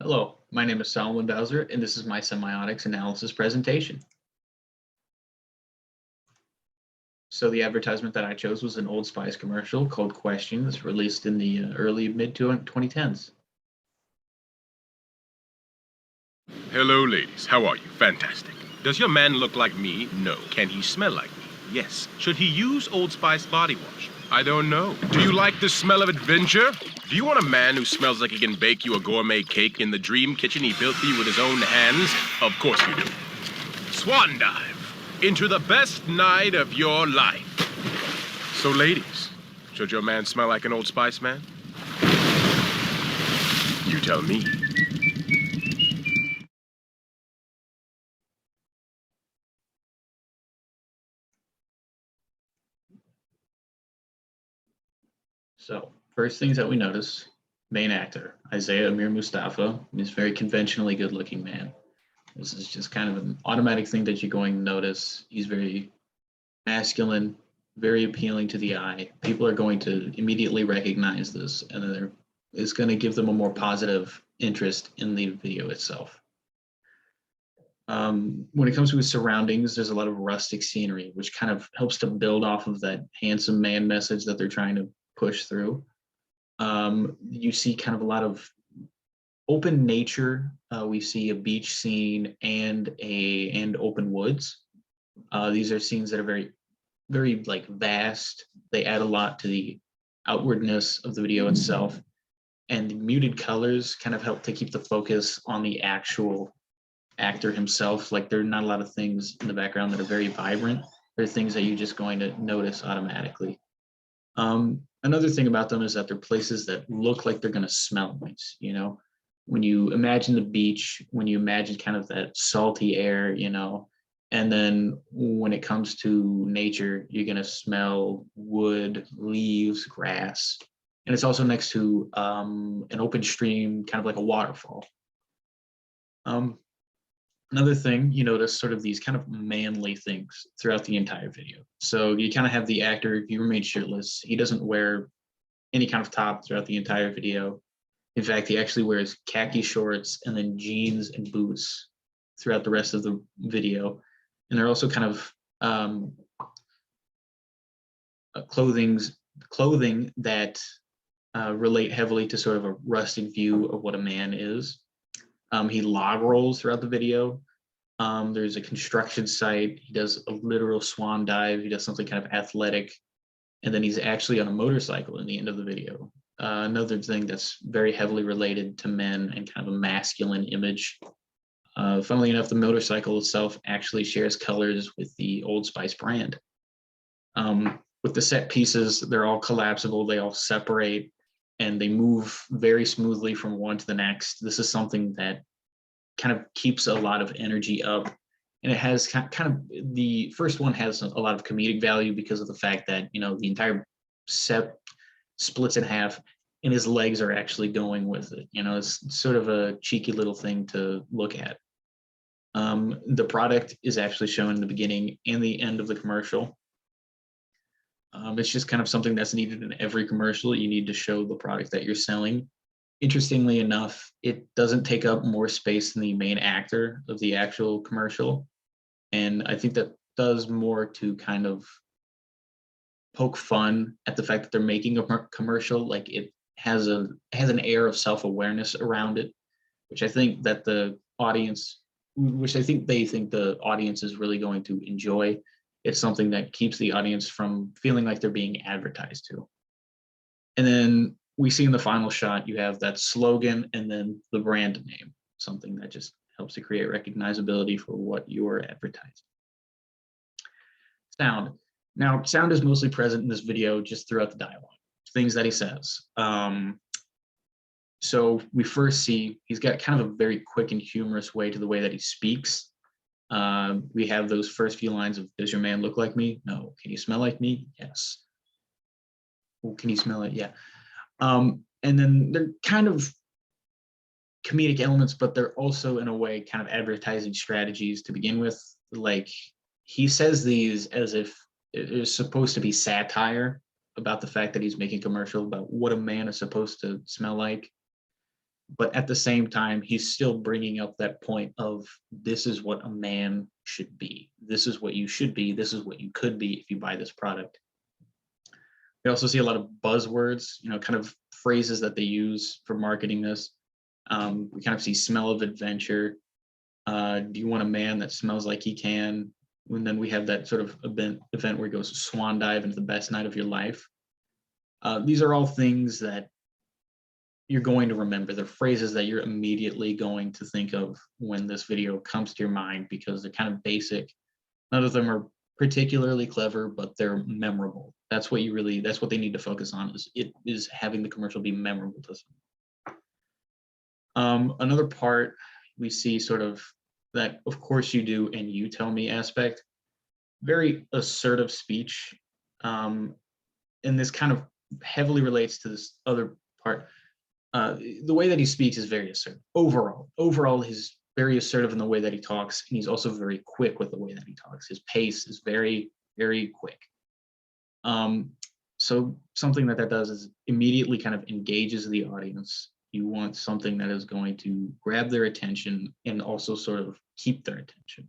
Hello, my name is Solomon Bowser, and this is my semiotics analysis presentation. So the advertisement that I chose was an Old Spice commercial called Questions, released in the early mid-2010s. Hello, ladies. How are you? Fantastic. Does your man look like me? No. Can he smell like me? Yes. Should he use Old Spice body wash? I don't know. Do you like the smell of adventure? Do you want a man who smells like he can bake you a gourmet cake in the dream kitchen he built for you with his own hands? Of course you do. Swan dive into the best night of your life. So, ladies, should your man smell like an Old Spice man? You tell me. So first things that we notice, main actor, Isaiah Amir Mustafa, is a very conventionally good-looking man. This is just kind of an automatic thing that you're going to notice. He's very masculine, very appealing to the eye. People are going to immediately recognize this, and it's going to give them a more positive interest in the video itself. When it comes to his surroundings, there's a lot of rustic scenery, which kind of helps to build off of that handsome man message that they're trying to push through. You see kind of a lot of open nature. We see a beach scene and open woods. These are scenes that are very, very like vast. They add a lot to the outwardness of the video itself, and the muted colors kind of help to keep the focus on the actual actor himself. Like there are not a lot of things in the background that are very vibrant. They're things that you're just going to notice automatically. Another thing about them is that they're places that look like they're going to smell nice. You know, when you imagine the beach, when you imagine kind of that salty air, you know, and then when it comes to nature, you're going to smell wood, leaves, grass, and it's also next to an open stream, kind of like a waterfall. Another thing you notice sort of these kind of manly things throughout the entire video. So you kind of have the actor, he remains shirtless. He doesn't wear any kind of top throughout the entire video. In fact, he actually wears khaki shorts and then jeans and boots throughout the rest of the video. And they're also kind of clothing that relate heavily to sort of a rustic view of what a man is. He log rolls throughout the video. There's a construction site. He does a literal swan dive. He does something kind of athletic. And then he's actually on a motorcycle in the end of the video. Another thing that's very heavily related to men and kind of a masculine image. Funnily enough, the motorcycle itself actually shares colors with the Old Spice brand. With the set pieces, they're all collapsible. They all separate, and they move very smoothly from one to the next. This is something that kind of keeps a lot of energy up. And it has kind of, the first one has a lot of comedic value because of the fact that, you know, the entire set splits in half and his legs are actually going with it. You know, it's sort of a cheeky little thing to look at. The product is actually shown in the beginning and the end of the commercial. It's just kind of something that's needed in every commercial. You need to show the product that you're selling. Interestingly enough, it doesn't take up more space than the main actor of the actual commercial. And I think that does more to kind of poke fun at the fact that they're making a commercial. Like it has an air of self-awareness around it, which I think that the audience, which I think they think the audience is really going to enjoy. It's something that keeps the audience from feeling like they're being advertised to. And then we see in the final shot, you have that slogan and then the brand name, something that just helps to create recognizability for what you're advertising. Sound. Now, sound is mostly present in this video just throughout the dialogue, things that he says. So we first see he's got kind of a very quick and humorous way to the way that he speaks. We have those first few lines of, does your man look like me? No. Can you smell like me? Yes. Well, can you smell it? Yeah. And then they're kind of comedic elements, but they're also in a way kind of advertising strategies to begin with. Like he says these as if it is supposed to be satire about the fact that he's making a commercial about what a man is supposed to smell like. but at the same time, he's still bringing up that point of this is what a man should be. This is what you should be. This is what you could be if you buy this product. We also see a lot of buzzwords, kind of phrases that they use for marketing this. We kind of see smell of adventure. Do you want a man that smells like he can? And then we have that sort of event where he goes swan dive into the best night of your life. These are all things that you're going to remember. They're phrases that you're immediately going to think of when this video comes to your mind because they're kind of basic. None of them are particularly clever, but they're memorable. That's what they need to focus on, is having the commercial be memorable to someone. Another part we see sort of that, of course you do, and you tell me aspect, very assertive speech. And this kind of heavily relates to this other part. The way that he speaks is very assertive. Overall, he's very assertive in the way that he talks, and he's also very quick with the way that he talks. His pace is very, very quick. So something that does is immediately kind of engages the audience. You want something that is going to grab their attention and also sort of keep their attention.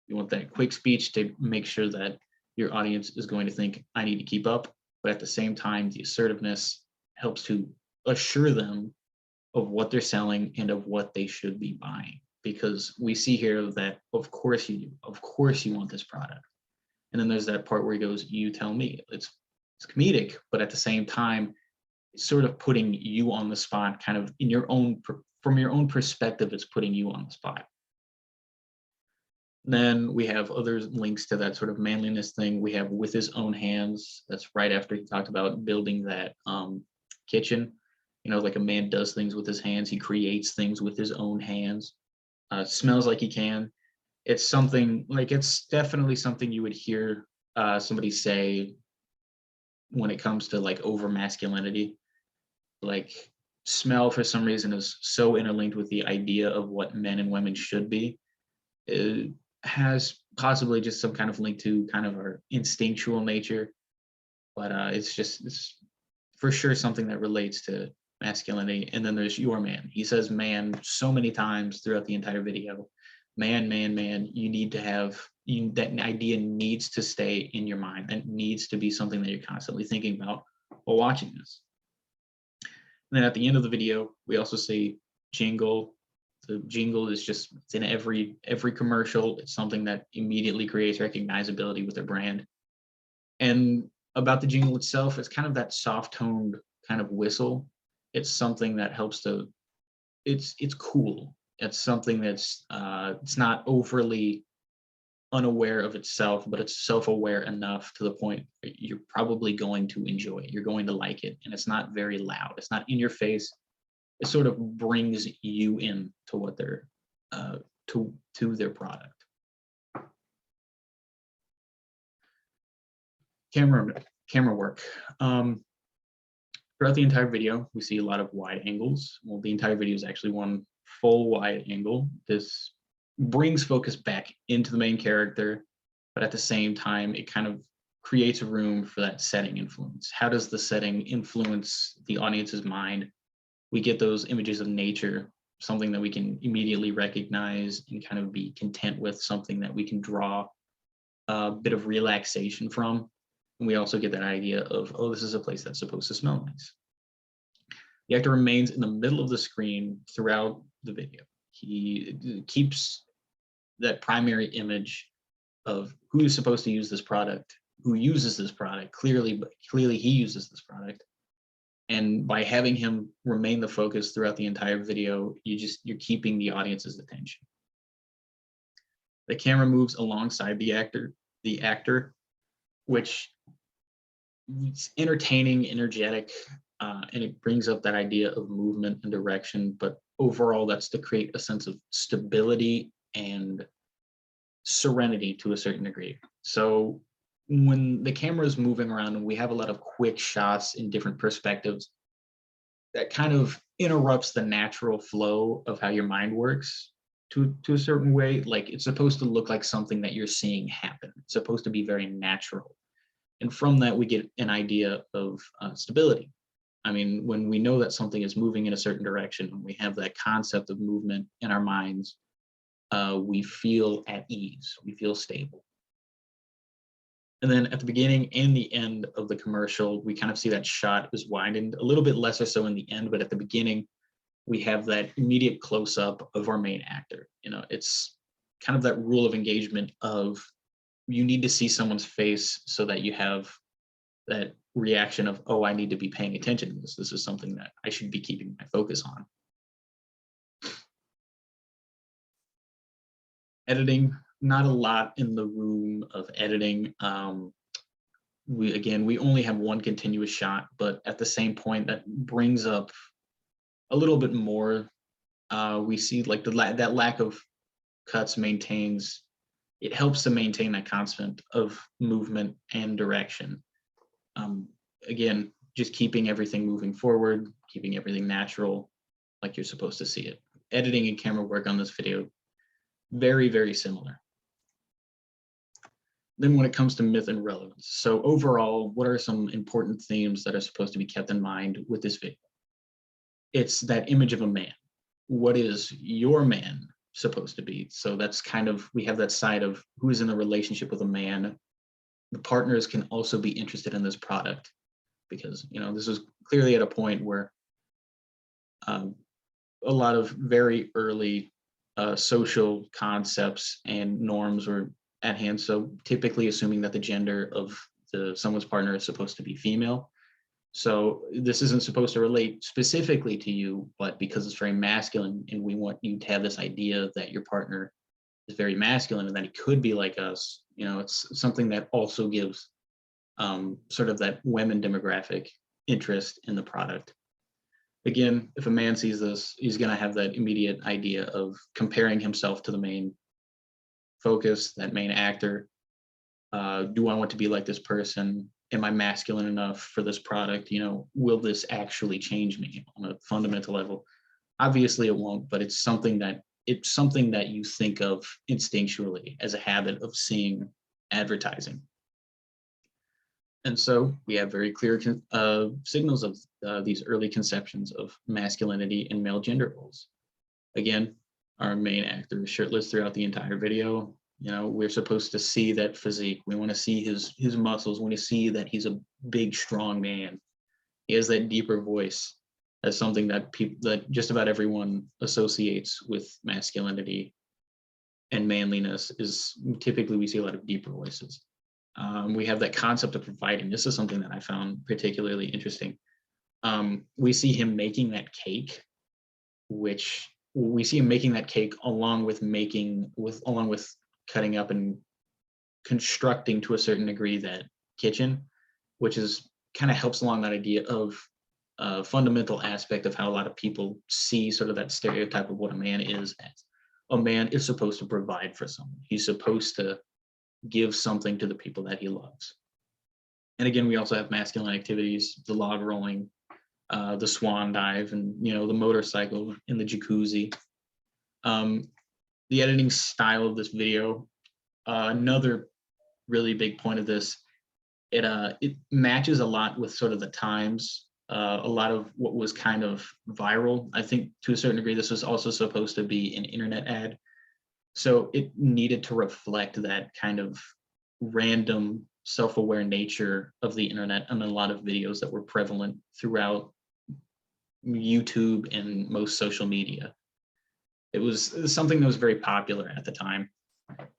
You want that quick speech to make sure that your audience is going to think, I need to keep up, but at the same time, the assertiveness helps to assure them of what they're selling and of what they should be buying. Because we see here that, of course you do. Of course you want this product. And then there's that part where he goes, you tell me. It's comedic, but at the same time, it's sort of putting you on the spot, kind of from your own perspective, it's putting you on the spot. Then we have other links to that sort of manliness thing. We have with his own hands. That's right after he talked about building that kitchen. Like a man does things with his hands. He creates things with his own hands. Smells like he can. It's definitely something you would hear somebody say when it comes to like over masculinity. Like smell for some reason is so interlinked with the idea of what men and women should be. It has possibly just some kind of link to kind of our instinctual nature, but it's for sure something that relates to masculinity. And then there's your man. He says man so many times throughout the entire video. Man, man, man. You need to have that idea needs to stay in your mind. That needs to be something that you're constantly thinking about while watching this. And then at the end of the video, we also see jingle. The jingle is it's in every commercial. It's something that immediately creates recognizability with their brand. And about the jingle itself, it's kind of that soft-toned kind of whistle. It's something that helps to, it's cool. It's something that's it's not overly unaware of itself, but it's self-aware enough to the point you're probably going to enjoy it. You're going to like it, and it's not very loud. It's not in your face. It sort of brings you in to what they're to their product. Camera work. Throughout the entire video, we see a lot of wide angles. Well, the entire video is actually one full wide angle. This brings focus back into the main character, but at the same time, it kind of creates a room for that setting influence. How does the setting influence the audience's mind? We get those images of nature, something that we can immediately recognize and kind of be content with, something that we can draw a bit of relaxation from. And we also get that idea of, oh, this is a place that's supposed to smell nice. The actor remains in the middle of the screen throughout the video. He keeps that primary image of who is supposed to use this product, who uses this product, clearly he uses this product. And by having him remain the focus throughout the entire video, you're keeping the audience's attention. The camera moves alongside the actor, which is entertaining, energetic, and it brings up that idea of movement and direction. But overall, that's to create a sense of stability and serenity to a certain degree. So when the camera is moving around and we have a lot of quick shots in different perspectives, that kind of interrupts the natural flow of how your mind works to a certain way. Like it's supposed to look like something that you're seeing happen. It's supposed to be very natural. And from that, we get an idea of stability. I mean, when we know that something is moving in a certain direction, and we have that concept of movement in our minds, we feel at ease, we feel stable. And then at the beginning and the end of the commercial, we kind of see that shot is widened a little bit lesser so in the end, but at the beginning, we have that immediate close up of our main actor. You know, it's kind of that rule of engagement of you need to see someone's face so that you have that reaction of, oh, I need to be paying attention to this. This is something that I should be keeping my focus on. Editing, not a lot in the room of editing. We only have one continuous shot, but at the same point, that brings up a little bit more. We see like that lack of cuts maintains. It helps to maintain that constant of movement and direction. Again, just keeping everything moving forward, keeping everything natural, like you're supposed to see it. Editing and camera work on this video, very, very similar. Then when it comes to myth and relevance. So overall, what are some important themes that are supposed to be kept in mind with this video? It's that image of a man. What is your man supposed to be? So that's kind of, we have that side of who is in a relationship with a man. The partners can also be interested in this product because, you know, this is clearly at a point where a lot of very early social concepts and norms were at hand. So typically assuming that the gender of someone's partner is supposed to be female. So this isn't supposed to relate specifically to you, but because it's very masculine and we want you to have this idea that your partner is very masculine and that he could be like us, you know, it's something that also gives sort of that women demographic interest in the product. Again, if a man sees this, he's going to have that immediate idea of comparing himself to the main focus, that main actor. Do I want to be like this person? Am I masculine enough for this product? You know, will this actually change me on a fundamental level? Obviously it won't, but it's something that you think of instinctually as a habit of seeing advertising. And so we have very clear signals of these early conceptions of masculinity and male gender roles. Again, our main actor is shirtless throughout the entire video. You know, we're supposed to see that physique. We want to see his muscles. We want to see that he's a big, strong man. He has that deeper voice. That's something that that just about everyone associates with masculinity and manliness. Is typically we see a lot of deeper voices. We have that concept of providing. This is something that I found particularly interesting. We see him making that cake, which we see him making that cake along with cutting up and constructing to a certain degree that kitchen, which is kind of helps along that idea of a fundamental aspect of how a lot of people see sort of that stereotype of what a man is as. A man is supposed to provide for someone. He's supposed to give something to the people that he loves. And again, we also have masculine activities, the log rolling, the swan dive, and you know, the motorcycle in the jacuzzi. The editing style of this video, another really big point of this, it matches a lot with sort of the times, a lot of what was kind of viral. I think to a certain degree, this was also supposed to be an internet ad. So it needed to reflect that kind of random, self-aware nature of the internet and a lot of videos that were prevalent throughout YouTube and most social media. It was something that was very popular at the time.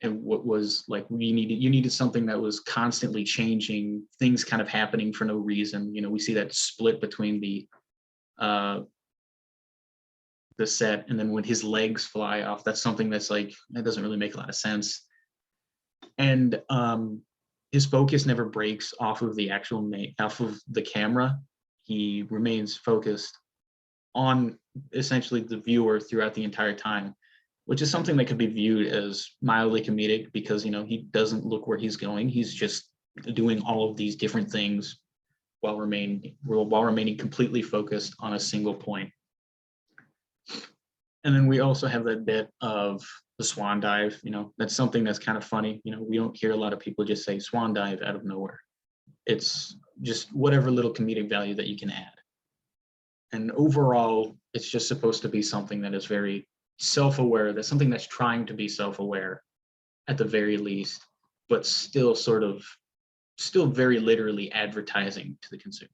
And what was like, you needed something that was constantly changing, things kind of happening for no reason. You know, we see that split between the set, and then when his legs fly off, that's something that's like, that doesn't really make a lot of sense. And his focus never breaks off of the off of the camera. He remains focused on essentially the viewer throughout the entire time, which is something that could be viewed as mildly comedic because, you know, he doesn't look where he's going. He's just doing all of these different things while remaining completely focused on a single point. And then we also have that bit of the swan dive. You know, that's something that's kind of funny. You know, we don't hear a lot of people just say swan dive out of nowhere. It's just whatever little comedic value that you can add. And overall, it's just supposed to be something that is very self-aware, that's something that's trying to be self-aware at the very least, but still very literally advertising to the consumer.